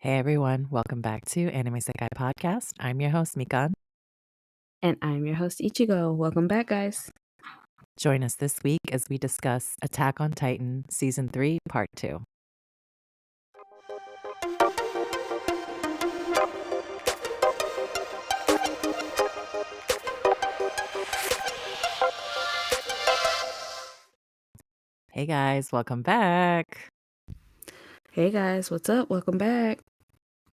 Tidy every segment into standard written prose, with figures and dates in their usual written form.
Hey everyone, welcome back to Anime Sekai Podcast. I'm your host, Mikan. And I'm your host, Ichigo. Welcome back, guys. Join us this week as we discuss Attack on Titan Season 3, Part 2. Hey guys, welcome back. Hey, guys. What's up? Welcome back.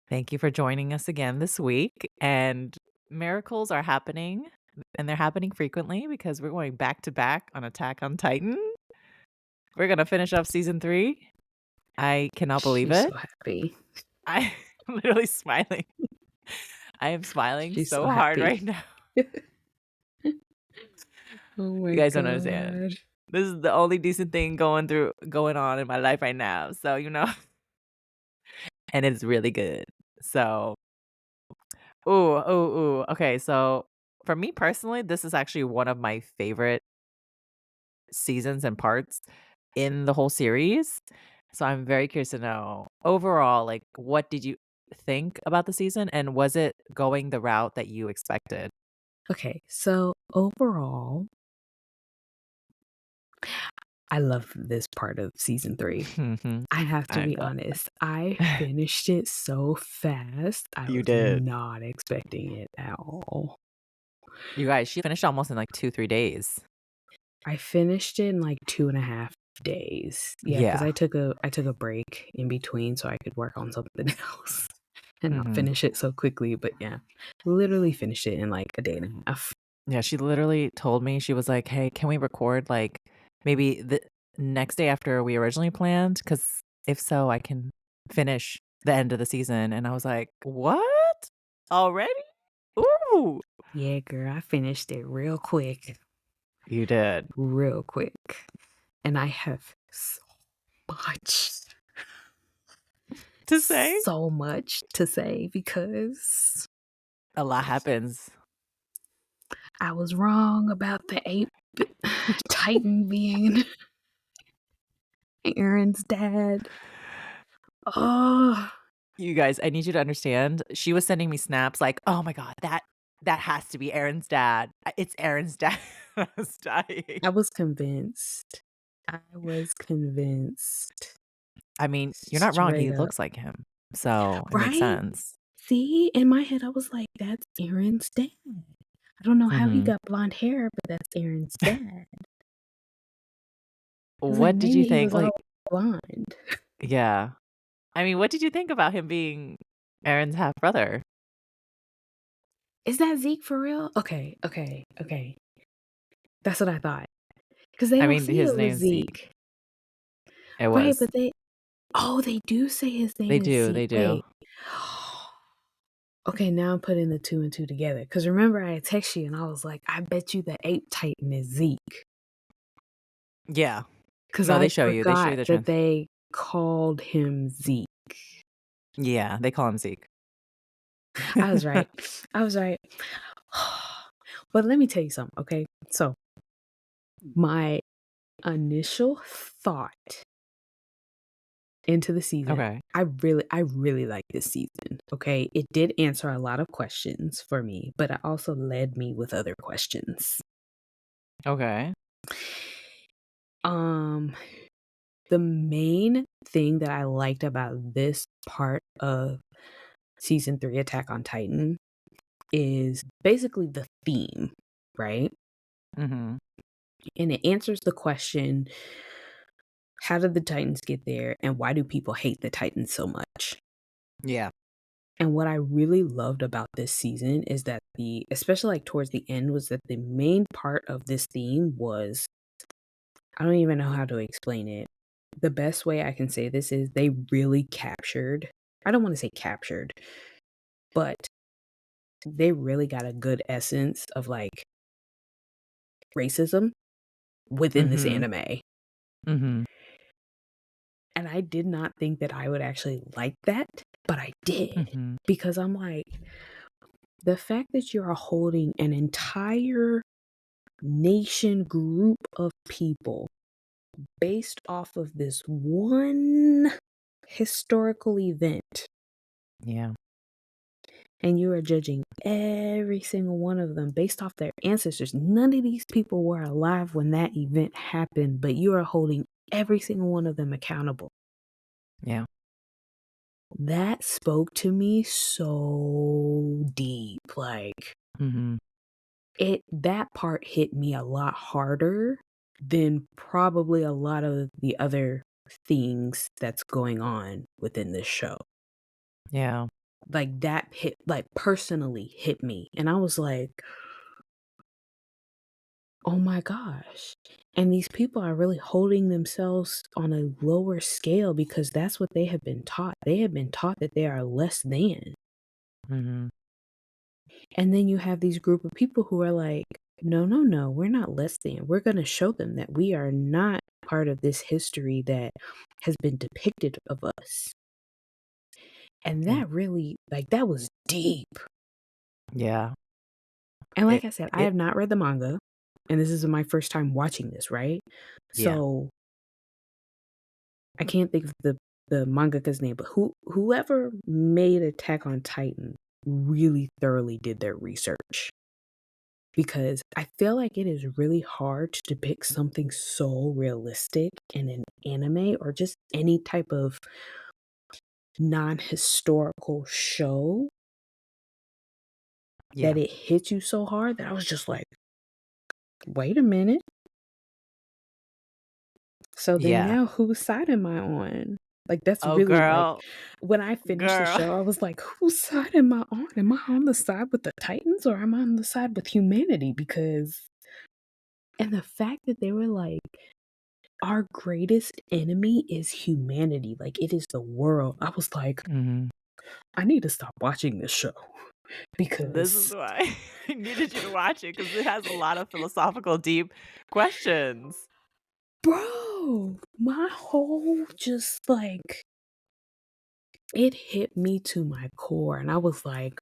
Thank you for joining us again this week. And miracles are happening, and they're happening frequently because we're going back to back on Attack on Titan. We're going to finish up Season 3. I cannot believe She's it. so happy. I'm literally smiling. I am smiling She's so so hard happy. right now. Oh my You guys don't understand. God. This is the only decent thing going on in my life right now. So, and it's really good. So, ooh. Okay, so for me personally, this is actually one of my favorite seasons and parts in the whole series. So I'm very curious to know overall, like, what did you think about the season, and was it going the route that you expected? Okay, so overall, I love this part of season 3. Mhm. I have to I be know. honest. I finished it so fast. I You was did. not expecting it at all. You guys, she finished almost in like 2-3 days. I finished it in like 2.5 days. Yeah, because Yeah. I took a break in between so I could work on something else and not Mhm. finish it so quickly. But yeah, literally finished it in like a day and a half. Yeah, she literally told me, she was like, "Hey, can we record, like, maybe the next day after we originally planned? Because if so, I can finish the end of the season." And I was like, "What? Already? Ooh." Yeah, girl, I finished it real quick, You did. real quick. And I have much, To say? so much to say because A lot happens. I was wrong about the ape Titan being Aaron's dad. Oh, You guys, I need you to understand, she was sending me snaps like, "Oh my god, that has to be Aaron's dad. It's Aaron's dad." I was dying. I was convinced. I was convinced. I mean, you're not wrong, Straight he up. looks like him, so it makes Right? sense. See, in my head, I was like, that's Aaron's dad. I don't know how he Mhm. got blonde hair, but that's Aaron's dad. It's like What did you maybe he think, was like all blonde. yeah. I mean, what did you think about him being Aaron's half brother? Is that Zeke for real? Okay. That's what I thought. Because they I don't mean, say his it was name's Zeke. Zeke. It Right, was. but they do say his They name is do, Zeke. they do. Wait. Okay, now I'm putting the two and two together. Because remember, I text you and I was like, I bet you the ape titan is Zeke. Yeah. Because No, I they show you forgot the that trans they called him Zeke. yeah, they call him Zeke. I was right. I was right. But let me tell you something, okay? So, my initial thought into the season, Okay. I really like this season, okay? It did answer a lot of questions for me, but it also led me with other questions. Okay. Um, the main thing that I liked about this part of season 3 Attack on Titan is basically the theme, right? Mhm. And it answers the question, how did the Titans get there and why do people hate the Titans so much? Yeah. And what I really loved about this season is that especially like towards the end, was that the main part of this theme was, I don't even know how to explain it. The best way I can say this is they really captured, I don't want to say captured, but they really got a good essence of like racism within this Mhm. anime. Mhm. And I did not think that I would actually like that, but I did. Mhm. Because I'm like, the fact that you're holding an entire nation group of people based off of this one historical event Yeah. And you are judging every single one of them based off their ancestors. None of these people were alive when that event happened, but you are holding every single one of them accountable. Yeah. That spoke to me so deep. Like Mhm. that part hit me a lot harder than probably a lot of the other things that's going on within this show. Yeah. Like that hit, like personally hit me. And I was like, oh my gosh. And these people are really holding themselves on a lower scale because that's what they have been taught. They have been taught that they are less than. Mhm. And then you have these group of people who are like, no, no, no, we're not less than. We're going to show them that we are not part of this history that has been depicted of us. And Yeah. that really, like, that was deep. Yeah. And It like I said, I it have not read the manga, and this is my first time watching this, right? yeah. So I can't think of the mangaka's name, but whoever made Attack on Titan really thoroughly did their research because I feel like it is really hard to depict something so realistic in an anime or just any type of non-historical show Yeah. that it hits you so hard that I was just like, wait a minute. So then Yeah. now whose side am I on? Like that's Oh, really like girl. when I finished the Girl. show, I was like, whose side am I on? Am I on the side with the Titans or am I on the side with humanity? Because and the fact that they were like, our greatest enemy is humanity. Like it is the world. I was like, Mhm. I need to stop watching this show This is because why I needed you to watch it because it has a lot of philosophical, deep questions. bro, my whole just like it hit me to my core and I was like,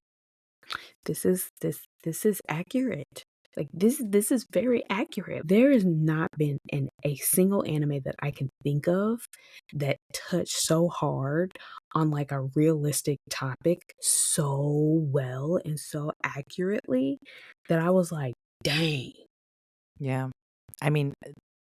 this is accurate. Like this is very accurate. There has not been a single anime that I can think of that touched so hard on like a realistic topic so well and so accurately that I was like, dang. Yeah. I mean,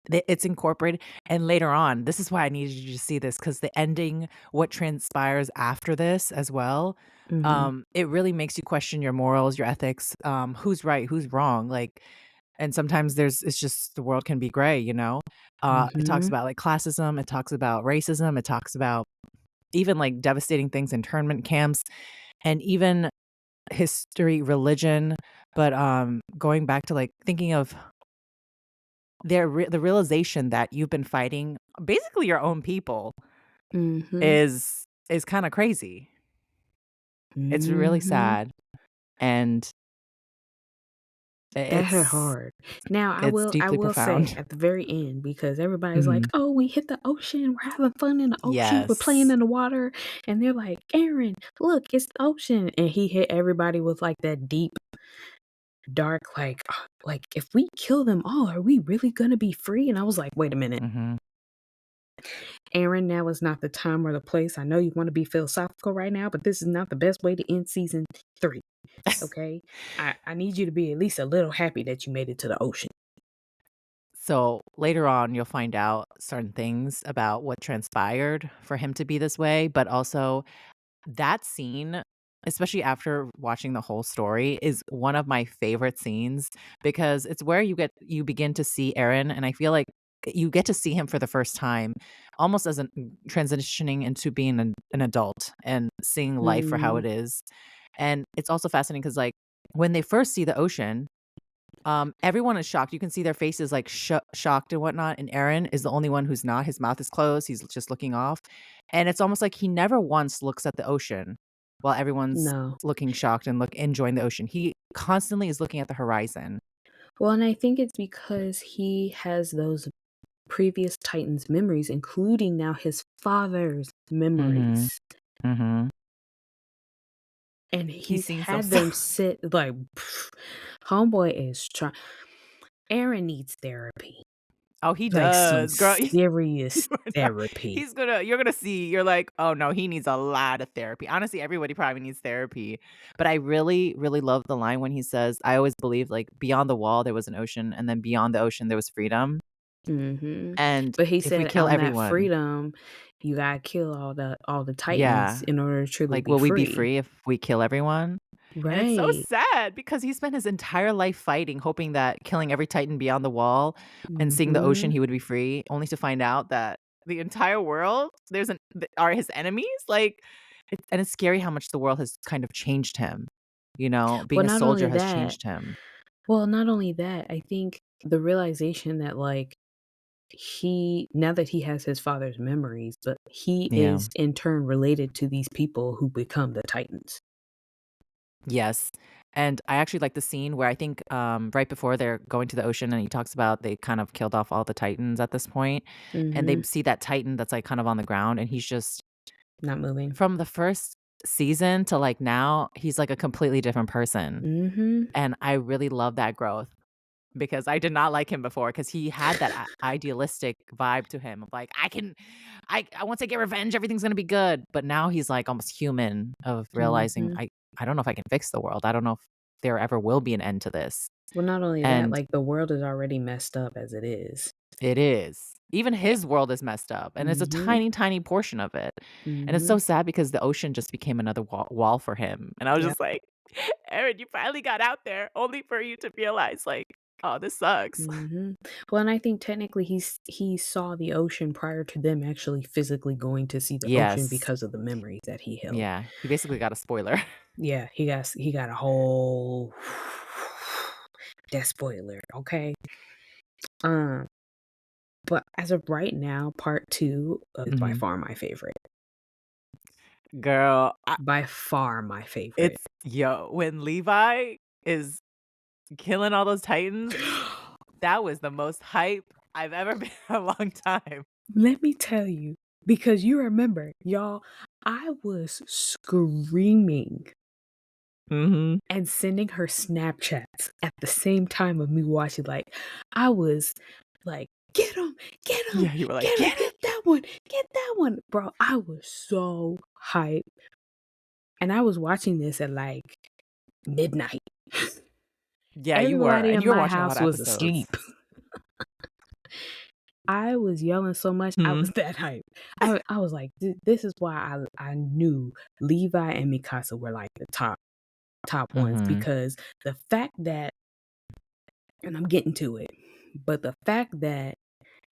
it's incorporated and later on, this is why I needed you to see this because the ending, what transpires after this as well, Mhm. it really makes you question your morals, your ethics, who's right, who's wrong, like and sometimes it's just the world can be gray, you know? It talks Mhm. about, like, classism, it talks about racism, it talks about even, like, devastating things, internment camps, and even history, religion, but, going back to, like, thinking of the realization that you've been fighting basically your own people Mhm. is kinda crazy. It's really Mhm. sad, and That hit it's hard. Now it's I deeply will say profound. at the very end, because everybody's like, Mhm. "Oh, we hit the ocean, we're having fun in the ocean, we're playing Yes. in the water," and they're like, "Aaron, look, it's the ocean," and he hit everybody with, like, that deep, dark, like, "If we kill them all, are we really gonna be free?" And I was like, "Wait a minute, Mhm. Aaron, now is not the time or the place. I know you wanna be philosophical right now, but this is not the best way to end season 3, okay? I need you to be at least a little happy that you made it to the ocean." So, later on, you'll find out certain things about what transpired for him to be this way, but also that scene, especially after watching the whole story, is one of my favorite scenes because it's where you begin to see Aaron, and I feel like you get to see him for the first time, almost as an transitioning into being an adult and seeing life for how Mm. it is. And it's also fascinating because, like, when they first see the ocean, everyone is shocked. You can see their faces like shocked and whatnot. And Aaron is the only one who's not. His mouth is closed. He's just looking off. And it's almost like he never once looks at the ocean while everyone's No. looking shocked and enjoying the ocean. He constantly is looking at the horizon. Well, and I think it's because he has those previous Titans memories, including now his father's Mhm. memories. Mhm. And He's he's seen some had stuff. them sit like homeboy is trying Aaron needs therapy. Oh, he Like some does, girl. serious You are not therapy. you're gonna see, you're like, "Oh, no, he needs a lot of therapy." Honestly, everybody probably needs therapy, but I really, really love the line when he says, "I always believed, like, beyond the wall, there was an ocean, and then beyond the ocean, there was freedom, Mhm. and But he if we said kill on that everyone." freedom, you gotta kill all the titans Yeah. in order to truly Like, be will we be free. free if we kill everyone? And it's so Right. sad because he spent his entire life fighting, hoping that killing every Titan beyond the wall and seeing the ocean, Mhm. he would be free, only to find out that the entire world are his enemies. Like, it's scary how much the world has kind of changed him. You know, being Well, a not soldier only has that changed him. not only that, I think the realization that, like, he now that he has his father's memories, but he Yeah. is in turn related to these people who become the Titans. Yes. And I actually like the scene where I think, right before they're going to the ocean and he talks about they kind of killed off all the Titans at this point, and they Mhm. see that Titan that's, like, kind of on the ground, and he's just Not moving. from the first season to, like, now, he's, like, a completely different person, Mhm. and I really love that growth because I did not like him before because he had that idealistic vibe to him of, like, I once I get revenge, everything's gonna be good," but now he's, like, almost human of realizing, Mhm. I don't know if I can fix the world. I don't know if there ever will be an end to this, Well, not only that, and like, the world is already messed up as it is. it is. Even Eh his world is messed up, and it's a Mhm. tiny, tiny portion of it, and it's so Mhm. sad because the ocean just became another wall for him, and I was Yep. just like, "Aaron, you finally got out there only for you to realize, like, oh, this sucks." Mhm. Well, and I think technically he saw the ocean prior to them actually physically going to see the ocean Yes. because of the memories that he held. Yeah. He basically got a spoiler. Yeah, he got a whole that spoiler, okay? Um, but as of right now, part 2 is by Mhm. far my favorite. Girl, By far my favorite. it's yo, when Levi is killing all those Titans, that was the most hype I've ever been in a long time. Let me tell you, because you remember, y'all, I was screaming Mhm. and sending her Snapchats at the same time of me watching, like, I was like, "Get him, get him, Yeah, you were like, get him, "Get him!" get that one." Bro, I was so hyped, and I was watching this at, like, midnight. Yeah, you were, Everybody and in you were my watching a lot house of was episodes. asleep. I was yelling so much, I was Mhm. that hyped. I was like, This is why I knew Levi and Mikasa were, like, the top ones, Mhm. because the fact that and I'm getting to it, but the fact that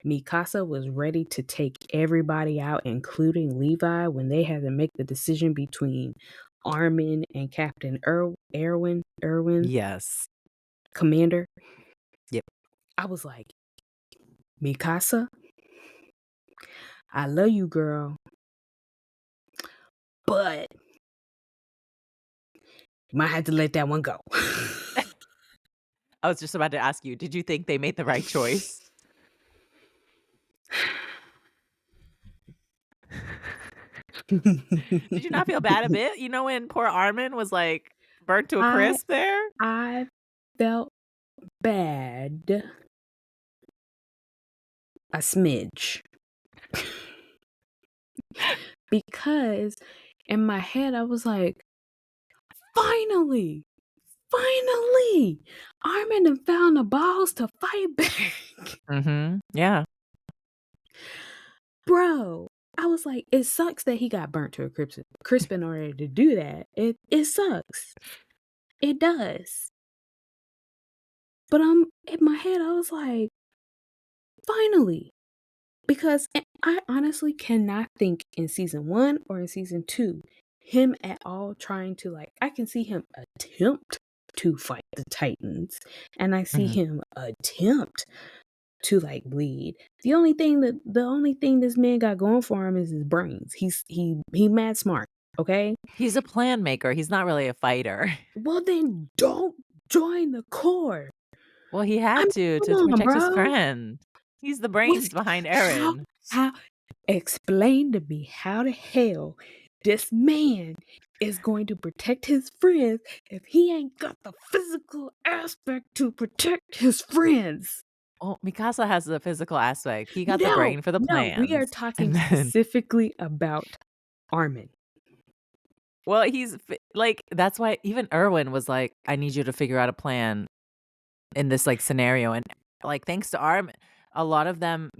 Mikasa was ready to take everybody out, including Levi, when they had to make the decision between Armin and Captain Erwin, Yes. Commander, Yep. I was like, Mikasa, I love you, girl, but you might have to let that one go. I was just about to ask you, did you think they made the right choice? Did you not feel bad a bit? You know, when poor Armin was, like, burnt to a I crisp there? I felt bad a smidge because in my head I was like, finally, finally, Armin done found the balls to fight back. Mhm. Yeah. Bro, I was like, it sucks that he got burnt to a crisp in order to do that. It sucks. It does. But I'm in my head, I was like, finally. Because I honestly cannot think in season 1 or in season 2 him at all trying to, like, I can see him attempt to fight the Titans, and I see Mhm. him attempt to, like, bleed. The only thing this man got going for him is his brains. He mad smart, okay? He's a plan maker, he's not really a fighter. Well, then don't join the Corps. Well, he I had mean, to come on, protect his bro. friend. He's the What's brains behind how Eren. how explain to me how the hell this man is going to protect his friends if he ain't got the physical aspect to protect his friends? Oh, Mikasa has the physical aspect. He got the No, brain for the no, we are plans, talking and then specifically about Armin. well, like, that's why even Erwin was like, "I need you to figure out a plan in this, like, scenario," and, like, thanks to Armin, a lot of them,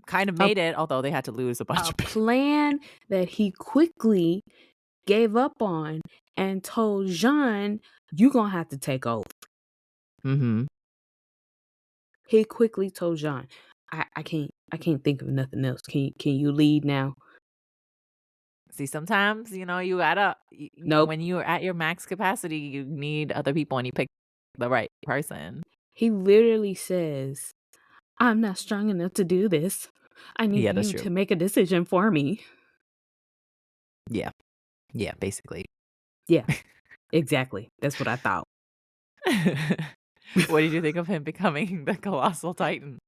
kind of A made it, although they had to lose a bunch a of people. plan that he quickly gave up on and told Jean, "You gonna have to take over." Mhm. He quickly told Jean, I can't think of nothing else. Can you lead now?" See, sometimes, you gotta Nope. when you're at your max capacity, you need other people, and you pick the right person. He literally says, "I'm not strong enough to do this. I need Yeah, that's you true. to make a decision for me." Yeah. Yeah, basically. Yeah, exactly. That's what I thought. What did you think of him becoming the colossal titan?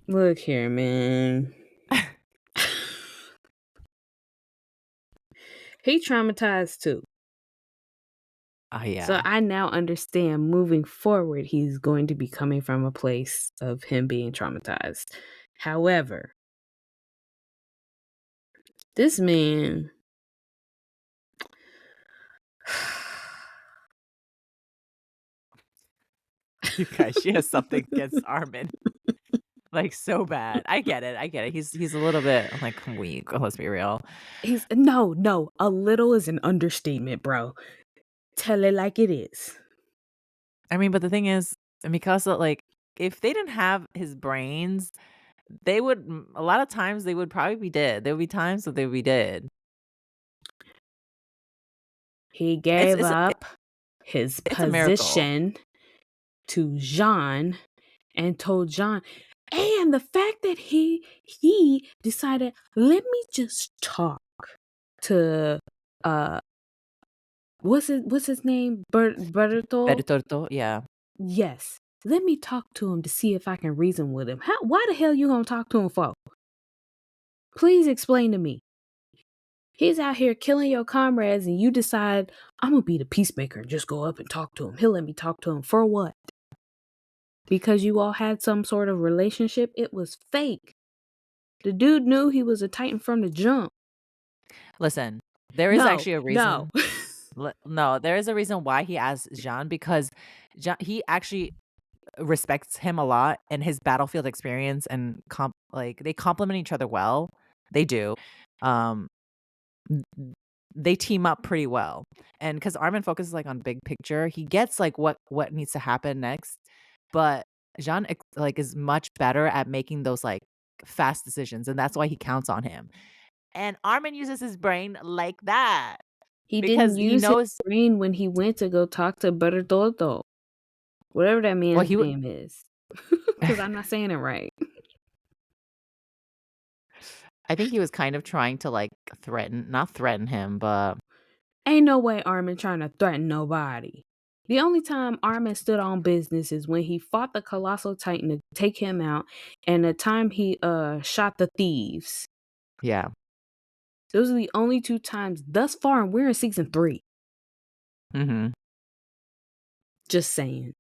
Look here, man. He traumatized too. Oh, So yeah. I now understand moving forward, he's going to be coming from a place of him being traumatized. However, this man, You guys, she has something against Armin, like, so bad. I get it, I get it. He's a little bit, like, weak, let's be real. he's no, no, a little is an understatement, bro. Tell it like it is. I mean, but the thing is, Mikasa, like, if they didn't have his brains, a lot of times, they would probably be dead. There would be times that they would be dead. He It's gave it's a up his it's a miracle. position to Jean and told John, and the fact that he decided, let me just talk to uh what's his name? Berto? Better yeah. Yes. Let me talk to him to see if I can reason with him. Why the hell you gonna talk to him for? Please explain to me. He's out here killing your comrades and you decide I'm gonna be the peacemaker and just go up and talk to him. He'll let me talk to him for what? Because you all had some sort of relationship? It was fake. The dude knew he was a Titan from the jump. Listen, there is No, actually a no. reason. No, there is a reason why he asked Jean, because he actually respects him a lot, and his battlefield experience and they complement each other well. They do. Um, n n they team up pretty well, and because Armin focuses, like, on big picture, he gets, like, what needs to happen next, but Jean, is much better at making those, like, fast decisions, and that's why he counts on him, and Armin uses his brain like that He didn't because he use his knows. brain when he went to go talk to Bertoldo. Whatever that Well, man's he would name is. Because I'm not saying it right. I think he was kind of trying to, like, not threaten him, but Ain't no way Armin trying to threaten nobody. The only time Armin stood on business is when he fought the Colossal Titan to take him out, and the time he shot the thieves. yeah. Those are the only two times thus far, and we're in season 3. Mhm. Just saying.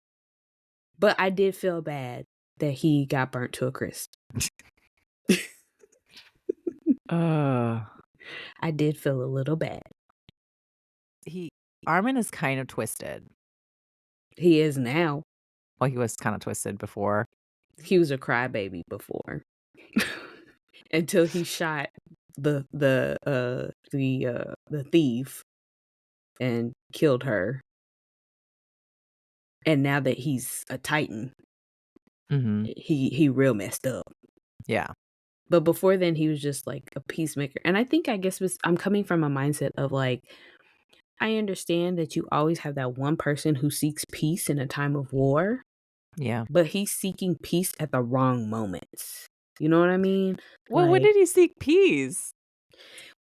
But I did feel bad that he got burnt to a crisp. Uh, I did feel a little bad. he Armin is kind of twisted. He is now. Well, he was kinda twisted before. He was a crybaby before. Until he shot the thief and killed her. And now that he's a Titan, Mhm. he real messed up. Yeah. But before then he was just like a peacemaker. And I guess I'm coming from a mindset of like I understand that you always have that one person who seeks peace in a time of war, Yeah. but he's seeking peace at the wrong moments. You know what I mean? Well, when Like did he seek peace?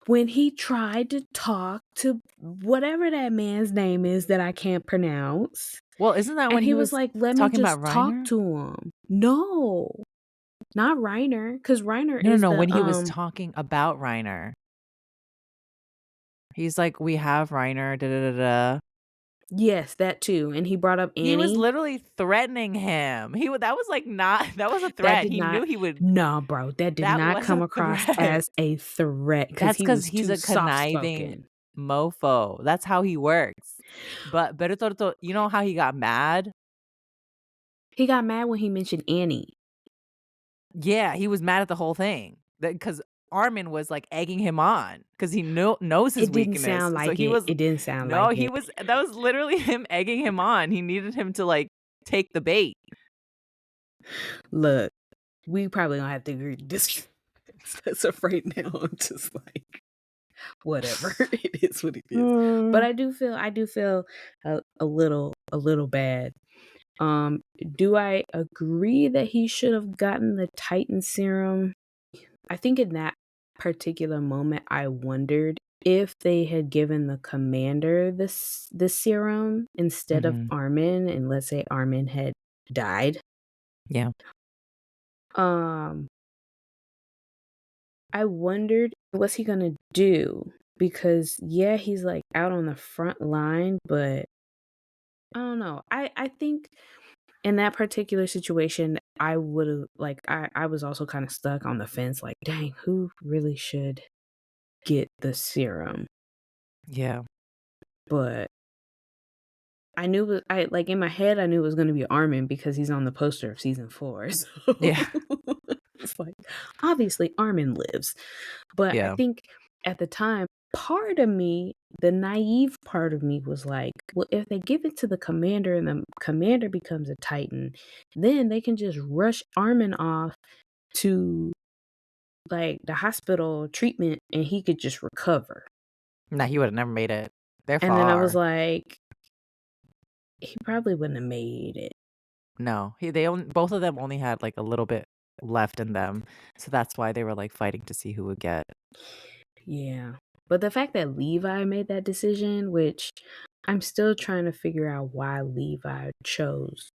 when he tried to talk to whatever that man's name is that I can't pronounce, Well, isn't that and when he he was was like, "Let me talking about just talk Reiner? to him." No, not Reiner, because Reiner No, no, is no, the when he was talking about Reiner. He's like, "We have Reiner, da da da da." Yes, that too, and he brought up He was Annie. literally threatening him. He would that was, like, not that was a That threat. did He knew not he would No, bro, that did that not was come a across threat. as a threat because That's he because was he's too a conniving soft-spoken. mofo. That's how he works. But Berutorto, you know how he got mad? He got mad when he mentioned Annie. Yeah, he was mad at the whole thing. Because Armin was, like, egging him on because he knows his It didn't weakness. sound So like he it. was It didn't sound no, like he it. was that was literally him egging him on. He needed him to, like, take the bait. Look, we probably don't have to agree to disagree. As of right now, I'm just like, whatever. It is what it is. But Mm. I do feel a little bad. Do I agree that he should have gotten the Titan serum? I think in that particular moment, I wondered if they had given the commander this serum instead of Mhm. Armin, and let's say Armin had died. Yeah. Um, I wondered what's he gonna do? Because yeah, he's like out on the front line, but I don't know. I think in that particular situation, I would have like I was also kind of stuck on the fence, like, dang, who really should get the serum? Yeah. But I knew I like in my head I knew it was gonna be Armin because he's on the poster of season 4. So Yeah. it's like obviously Armin lives. But I Yeah. think at the time, part of me, the naive part of me was like, well, if they give it to the commander and the commander becomes a Titan, then they can just rush Armin off to like the hospital treatment and he could just recover. Nah, he would've never made it. They're And then I was far. like, he probably wouldn't have made it. No, he they only both of them only had, like, a little bit left in them, so that's why they were, like, fighting to see who would get. Yeah. But the fact that Levi made that decision, which I'm still trying to figure out why Levi chose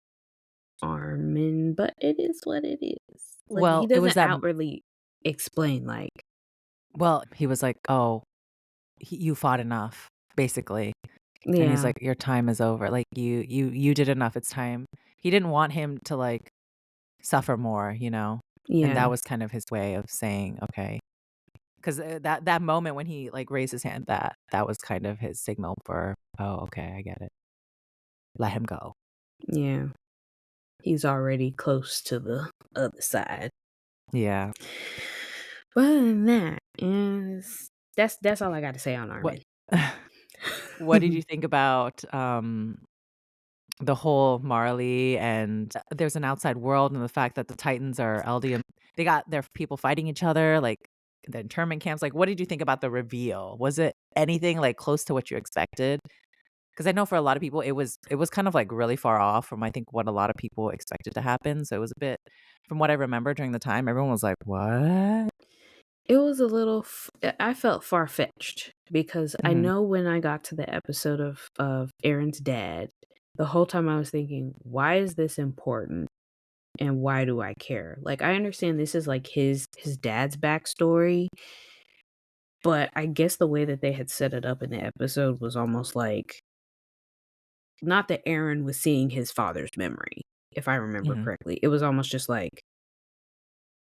Armin, but it is what it is. Like, he Well, it was doesn't that outwardly explain, like, well, he was like, "Oh, you fought enough," basically, and he's yeah, like, "Your time is over, like, you did enough, it's time." He didn't want him to, like, suffer more, you know, and yeah, that was kind of his way of saying, "Okay," 'cause, that moment when he, like, raised his hand, that was kind of his signal for, "Oh, okay, I get it. Let him go." yeah. He's already close to the other side. Yeah. But other than that, is that's all I got to say on What Armin. what did you think about, the whole Marley and there's an outside world and the fact that the Titans are LDM they got their people fighting each other, like, the internment camps, like, what did you think about the reveal? Was it anything, like, close to what you expected? Because I know for a lot of people, it was kind of, like, really far off from, I think, what a lot of people expected to happen, so it was a bit from what I remember during the time, everyone was like, "What?" It was a little I felt far-fetched because I Mhm, know when I got to the episode of Aaron's dad, the whole time I was thinking, "Why is this important and why do I care?" Like, I understand this is, like, his dad's backstory, but I guess the way that they had set it up in the episode was almost like not that Aaron was seeing his father's memory, if I remember mhm. correctly. It was almost just like,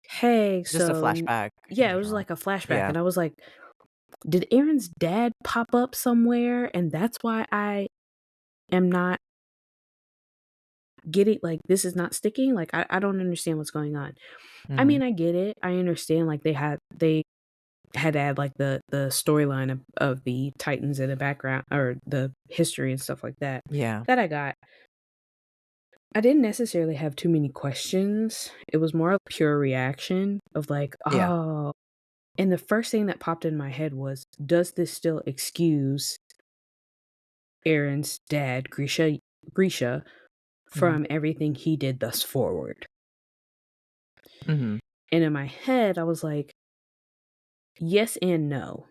"Hey, Just a so" flashback in yeah, it was general. like a flashback, Yeah, and I was like, did Aaron's dad pop up somewhere and that's why I am not getting like this is not sticking? Like I don't understand what's going on. I mhm. mean, I get it. I understand like they had to add like the storyline of the Titans in the background or the history and stuff like that. Yeah, That I got. I didn't necessarily have too many questions. It was more of pure reaction of like, yeah, oh, and the first thing that popped in my head was, does this still excuse Aaron's dad, Grisha, mhm, from everything he did thus forward. mhm. And in my head, I was like, yes and no.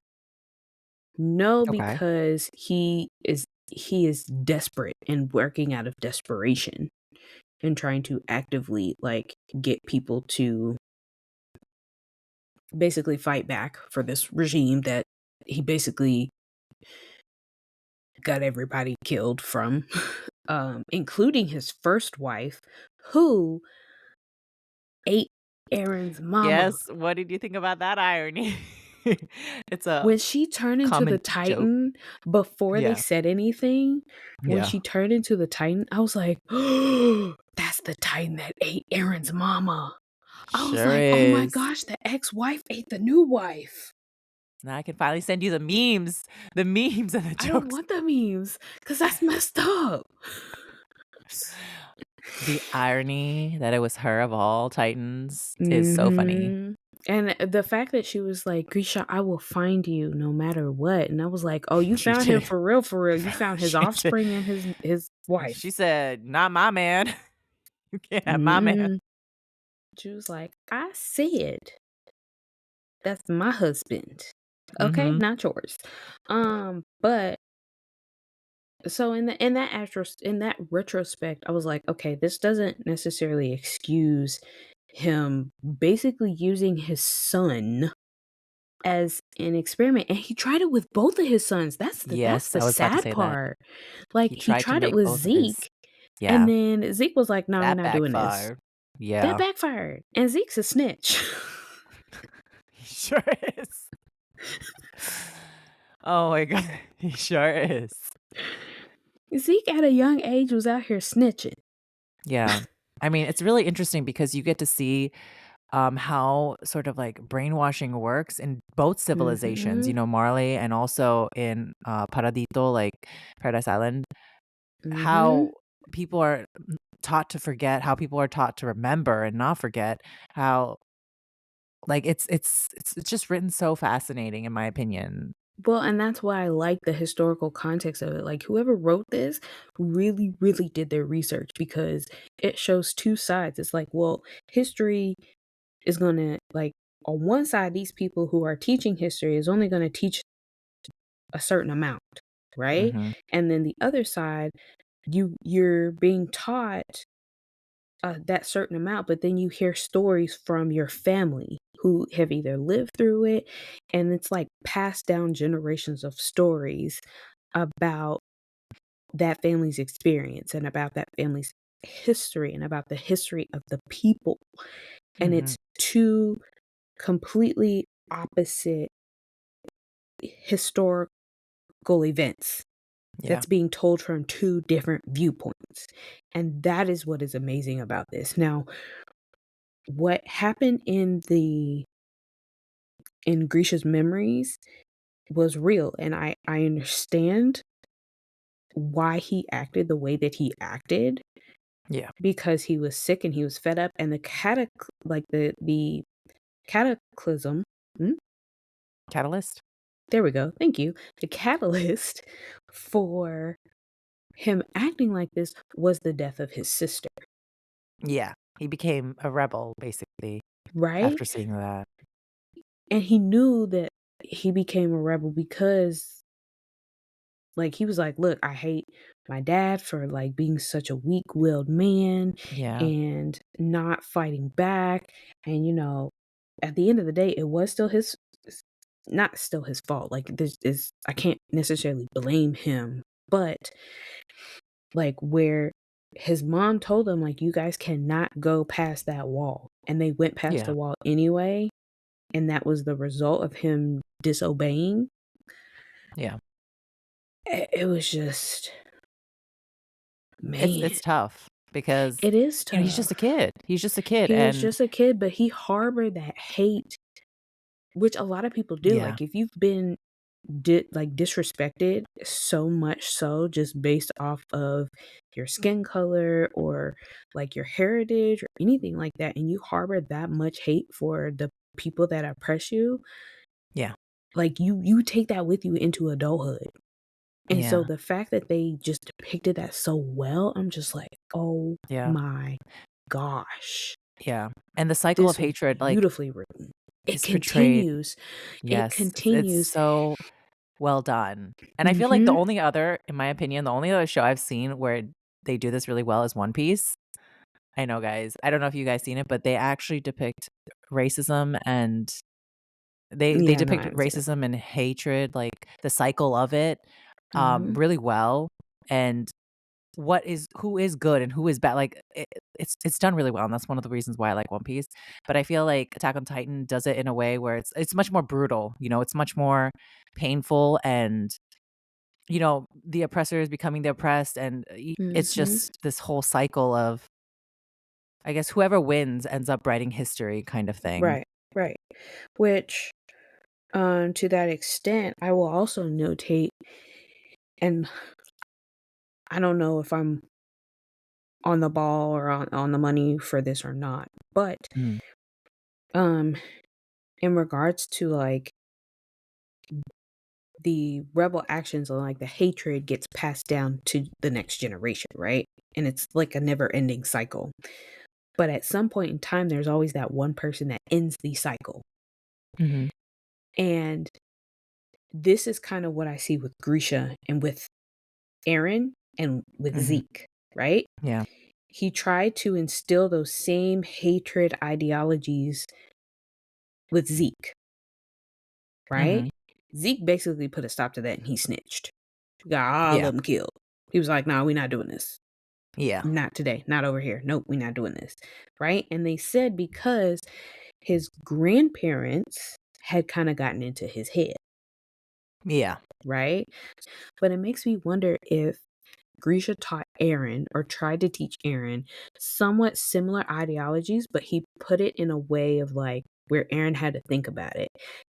No, Okay. because he is desperate and working out of desperation and trying to actively like get people to basically fight back for this regime that he basically got everybody killed from, including his first wife, who ate Aaron's mama. Yes, what did you think about that irony? It's a When she turned into the common joke. Titan, before they Yeah, said anything, when yeah, she turned into the Titan, I was like, "That's the Titan that ate Aaron's mama." I was sure like, "Oh my is. gosh, the ex-wife ate the new wife." Now I can finally send you the memes and the I don't jokes. want the memes, cause that's messed up. The irony that it was her of all Titans is so funny. Mhm. And the fact that she was like, "Grisha, I will find you no matter what." And I was like, "Oh, you She found him did. for real, for real. You found his She did. offspring and his wife." She said, "Not my man. You can't have my man." Mm. She was like, "I said that's my husband. Okay, Mhm. not yours." But so in that retrospect, I was like, "Okay, this doesn't necessarily excuse him basically using his son as an experiment," and he tried it with both of his sons. That's Yes, the I was about to sad say that. part. Like, He he tried to tried it make with both of his. Zeke, and Yeah, then Zeke was like, "No, we're that not doing this." backfired. That Yeah. backfired, and Zeke's a snitch. He sure is. Oh my god, he sure is. Zeke at a young age was out here snitching. Yeah. I mean, it's really interesting because you get to see, how sort of, like, brainwashing works in both civilizations, Mhm, Marley and also in, Paradito, like, Paradise Island, how mhm. people are taught to forget, how people are taught to remember and not forget, how like, it's just written so fascinating in my opinion. Well, and that's why I like the historical context of it. Like, whoever wrote this really, really did their research because it shows 2 sides. It's like, well, history is gonna like, on one side, these people who are teaching history is only gonna teach a certain amount, right? Mhm. And then the other side, you're being taught that certain amount, but then you hear stories from your family who have either lived through it, and it's like passed down generations of stories about that family's experience and about that family's history and about the history of the people. And Mhm. it's two completely opposite historical events Yeah. that's being told from two different viewpoints. And that is what is amazing about this. Now, what happened in Grisha's memories was real, and I understand why he acted the way that he acted Yeah. because he was sick and he was fed up, and the cataclysm. Hmm? Catalyst? There we go. Thank you. The catalyst for him acting like this was the death of his sister, Yeah. He became a rebel, basically, right? after seeing that. And he knew that he became a rebel because, like, he was like, "Look, I hate my dad for, like, being such a weak-willed man Yeah. and not fighting back," and, at the end of the day, it was still his s not still his fault, like, this is I can't necessarily blame him, but, like, where his mom told him, like, "You guys cannot go past that wall," and they went past the Yeah. wall anyway, and that was the result of him disobeying. Yeah. It was just, It's man. tough because, It is he's just a tough. kid. He's just a kid, He was and just a kid, but he harbored that hate, which a lot of people do. yeah. Like, if you've been disrespected so much so just based off of your skin color or like your heritage or anything like that, and you harbor that much hate for the people that oppress you, Yeah. like you take that with you into adulthood. And so Yeah. the fact that they just depicted that so well, I'm just like, "Oh Yeah. my gosh." Yeah. And the cycle of This was hatred, like, beautifully written. It is portrayed. continues. It Yes. It's continues. so well done. And I feel like Mhm. in my opinion, the only other show I've seen where they do this really well is One Piece. I know, guys. I don't know if you guys seen it, but they actually depict racism and they Yeah, no, I depict haven't seen it. racism and hatred, like, the cycle of it, Mhm. really well, and what is who is good and who is bad, like, it's done really well, and that's one of the reasons why I like One Piece, but I feel like Attack on Titan does it in a way where it's much more brutal, it's much more painful and, the oppressor is becoming the oppressed, and, it's Mhm. just this whole cycle of, I guess, whoever wins ends up writing history kind of thing. Right, right. Which, to that extent, I will also notate, and I don't know if I'm on the ball or on the money for this or not, but, Mm, um, in regards to, like, the rebel actions and, like, the hatred gets passed down to the next generation, right? And it's like a never-ending cycle. But at some point in time, there's always that one person that ends the cycle. mhm, And this is kind of what I see with Grisha and with Aaron and with mhm, Zeke, right? yeah, He tried to instill those same hatred ideologies with Zeke, right? mhm, Zeke basically put a stop to that and he snitched. He got all yeah, of them killed. He was like, "Nah, we're not doing this. yeah, Not today. Not over here. Nope, we're not doing this." Right? And they said because his grandparents had kind of gotten into his head, yeah, right? But it makes me wonder if Grisha taught Aaron or tried to teach Aaron somewhat similar ideologies, but he put it in a way of like where Aaron had to think about it.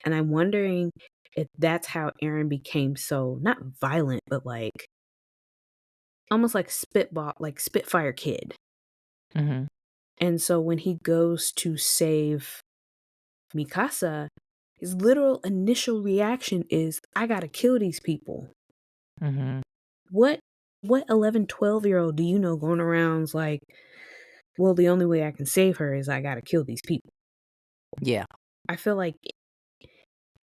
And I'm wondering if that's how Aaron became so not violent, but like almost like spitball, like Spitfire Kid. mhm, And so when he goes to save Mikasa, his literal initial reaction is, I gotta kill these people. mhm, What what 11, 12-year-old do you know going around's like, well, the only way I can save her is I gotta kill these people. yeah, I feel like,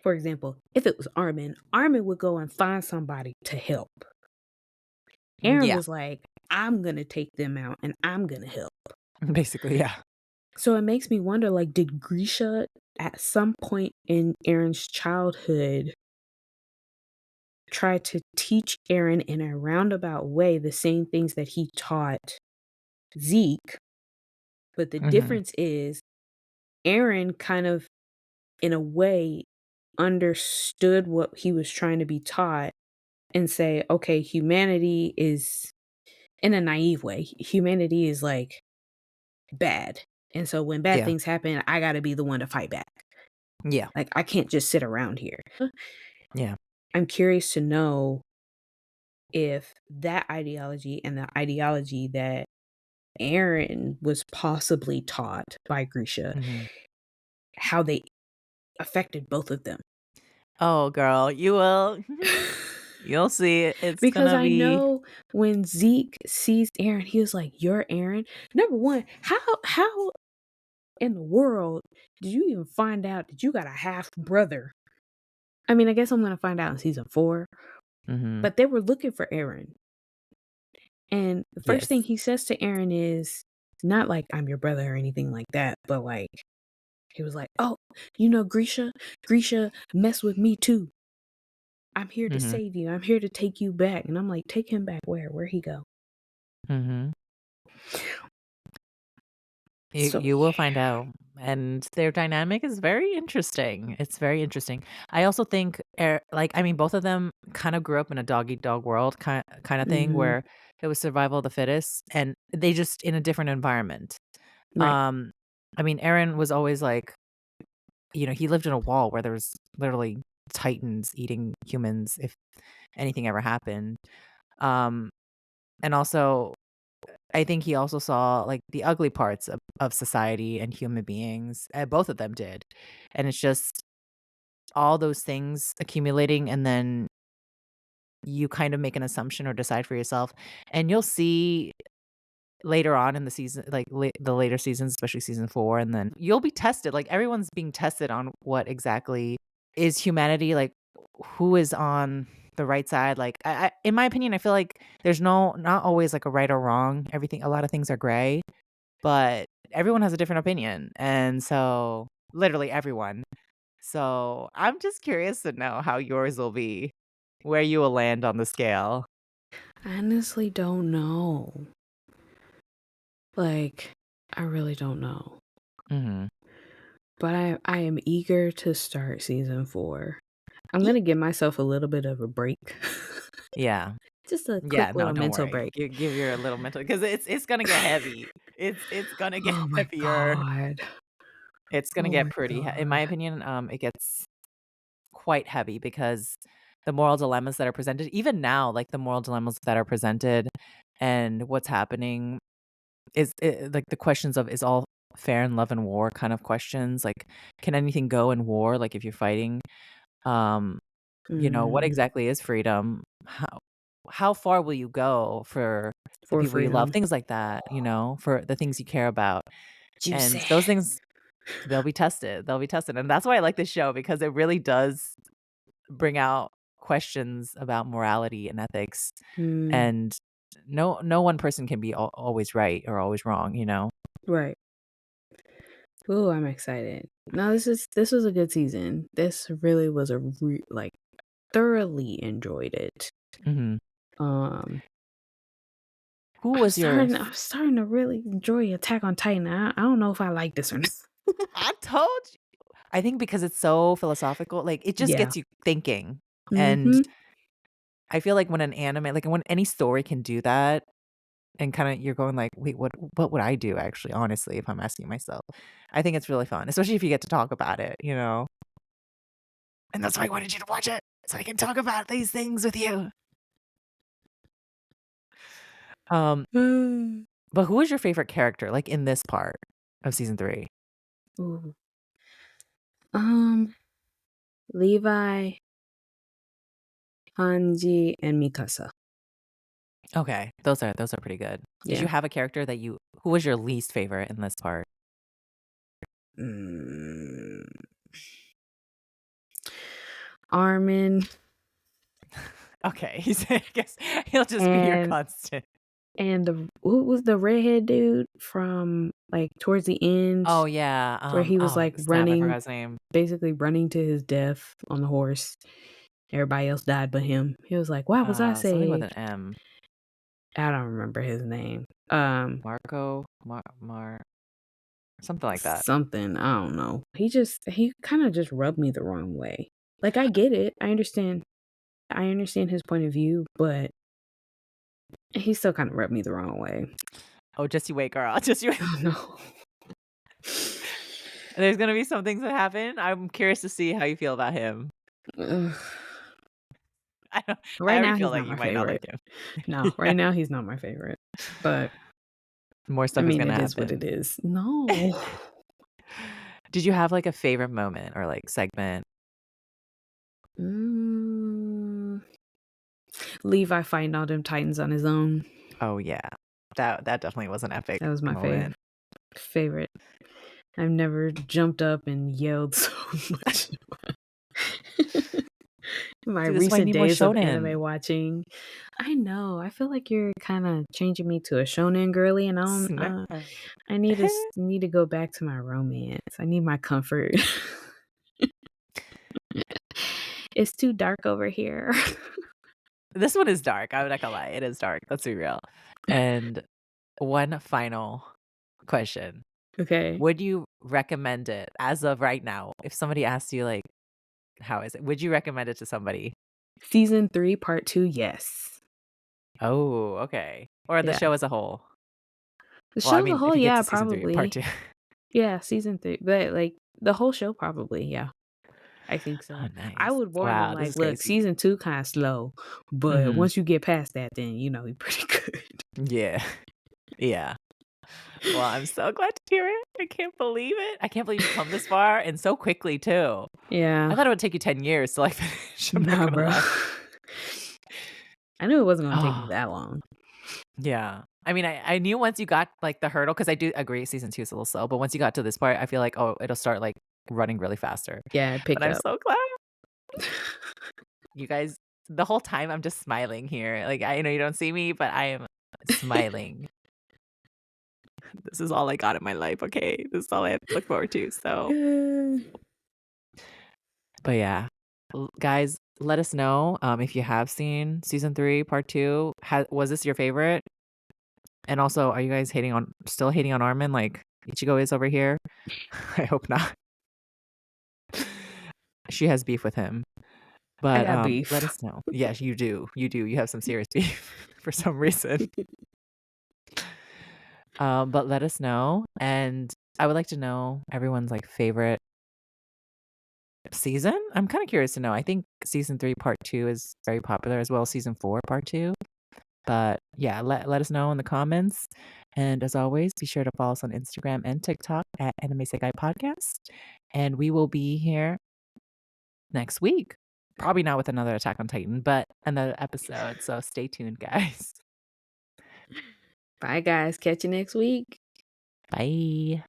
for example, if it was Armin, Armin would go and find somebody to help. Aaron yeah, was like, I'm gonna take them out and I'm gonna help. basically, yeah, So it makes me wonder, like, did Grisha at some point in Aaron's childhood try to teach Aaron in a roundabout way the same things that he taught Zeke? But the mhm, difference is Aaron kind of, in a way, understood what he was trying to be taught and say, okay, humanity is, in a naive way, humanity is like bad. And so when bad yeah, things happen, I got to be the one to fight back. yeah, Like, I can't just sit around here. yeah, I'm curious to know if that ideology and the ideology that Aaron was possibly taught by Grisha, mhm. how they affected both of them. Oh, girl, you will you'll see it. It's Because gonna I be know when Zeke sees Aaron, he was like, "You're Aaron." Number one, how in the world did you even find out that you got a half brother? I mean, I guess I'm gonna find out in season 4, mhm, but they were looking for Aaron. And the first thing yes, he says to Aaron is not like, "I'm your brother" or anything like that, but like he was like, "Oh, you know Grisha? Grisha messed with me too. I'm here to mhm, save you. I'm here to take you back." And I'm like, "Take him back where? Where'd he go?" mhm. You So you will find out, and their dynamic is very interesting. It's very interesting. I also think, I mean, both of them kind of grew up in a dog eat dog world kinda thing mhm, where it was survival of the fittest, and they just in a different environment. right. Um, I mean, Aaron was always like, he lived in a wall where there was literally titans eating humans if anything ever happened. Um, and also I think he also saw, like, the ugly parts of society and human beings, both of them did, and it's just all those things accumulating, and then you kind of make an assumption or decide for yourself, and you'll see later on in the season, like, the later seasons, especially season 4, and then you'll be tested, like, everyone's being tested on what exactly is humanity, like, who is on the right side, like, I in my opinion, I feel like there's not always, like, a right or wrong, a lot of things are gray. But everyone has a different opinion, and so literally everyone. So, I'm just curious to know how yours will be. where you will land on the scale. I honestly don't know. Like, I really don't know. Mhm. But I am eager to start season 4. I'm gonna give myself a little bit of a break. Yeah. Just a quick Yeah, no, little don't mental worry. break. Give your a little mental because it's gonna get heavy. It's gonna get Oh my heavier. god. It's gonna Oh get my pretty he in my god. opinion, it gets quite heavy because the moral dilemmas that are presented even now, like, the moral dilemmas that are presented and what's happening is like, the questions of, "Is all fair in love and war?" kind of questions, like, "Can anything go in war?" Like, if you're fighting, um, what Mm, exactly is freedom? How far will you go for the for people you love? freedom. Things like that, for the things you care about, Juicy. and those things, they'll be tested, and that's why I like this show because it really does bring out questions about morality and ethics, Mm, and no one person can be always right or always wrong, you know? right. Ooh, I'm excited. No, this was a good season. This really was a like thoroughly enjoyed it. Mhm. Um, Who was your I'm starting to really enjoy Attack on Titan. I don't know if I like this or not. I told you. I think because it's so philosophical, like, it just Yeah. gets you thinking, and Mhm. I feel like when an anime like, when any story can do that, and kinda you're going like, "Wait, what would I do actually, honestly, if I'm asking myself?" I think it's really fun, especially if you get to talk about it, you know? And that's why I wanted you to watch it, so I can talk about these things with you. Um, but who is your favorite character, like, in this part of season 3? Ooh. Um, Levi, Hanji, and Mikasa. Okay, those are pretty good. Did you Yeah. have a character that you who was your least favorite in this part? Mm, Armin Okay, I guess he'll just be your and constant. the who was the redhead dude from like towards the end Oh, yeah, where he was like snap, I forgot running, his name. basically running to his death on the horse. Everybody else died but him. He was like, "Why was I Something with an saved?" M. I don't remember his name. Marco? Something like that. Something, I don't know. He kinda just rubbed me the wrong way. Like, I get it, I understand his point of view, but he still kinda rubbed me the wrong way. Oh, just you wait, girl. Just you wait. Oh, no. There's gonna be some things that happen. I'm curious to see how you feel about him. Ugh. I Right already now, feel he's like not you my might not favorite. like him. No, right Yeah, now, he's not my favorite, but, more I stuff is mean, gonna it is what it happen. is. No. Did you have, like, a favorite moment or, like, segment? Mm, Levi fighting all them titans on his own. Oh, yeah. That definitely was an epic That was my moment. favorite. I've never jumped up and yelled so much. My See, this is why you recent need more days of shonen. anime watching. I know, I feel like you're kinda changing me to a shonen girly, and Snap. I need to go back to my romance. I need my comfort. It's too dark over here. This one is dark, I'm not gonna lie, it is dark, let's be real. And one final question. Okay. Would you recommend it as of right now? If somebody asked you, like, "How is it?" Would you recommend it to somebody? Season 3, part 2, yes. Oh, okay. Or the Yeah. show as a whole? The Well, I show as a mean, if whole, you get yeah, to season 3, part probably. 2. Yeah, season 3, but, like, the whole show probably, yeah. I think Oh, so. I nice. would warn them Wow, this like, is "Look, crazy. season 2 kinda slow, but Mhm. once you get past that, then, you're pretty good." Yeah. Yeah. Well, I'm so glad to hear it. I can't believe it. I can't believe you come this far and so quickly too. I Yeah. thought it would take you 10 years to, like, finish, I'm not Nah, gonna bro. lie. I knew it wasn't gonna take me Oh, that long. yeah. I mean, I knew once you got, like, the hurdle, because I do agree season 2 is a little slow, but once you got to this part, I feel like, oh, it'll start, like, running really faster. Yeah, it But picked I'm up. so glad. You guys the whole time I'm just smiling here. Like, I know you don't see me, but I am smiling. This is all I got in my life, okay? This is all I have to look forward to, so but yeah. Guys, let us know, if you have seen season 3, part 2. Was this your favorite? And also, are you guys still hating on Armin like Ichigo is over here? I hope not. She has beef with him, I but, got let beef. us know. Yes, you do, you do, you have some serious beef for some reason. But let us know, and I would like to know everyone's, like, favorite season? I'm kinda curious to know. I think season 3, part 2 is very popular as well as season 4, part 2. But, yeah, let us know in the comments, and as always, be sure to follow us on Instagram and TikTok at Anime Sekai Podcast, and we will be here next week. Probably not with another Attack on Titan, but another episode, so stay tuned, guys. Bye, guys. Catch you next week. Bye.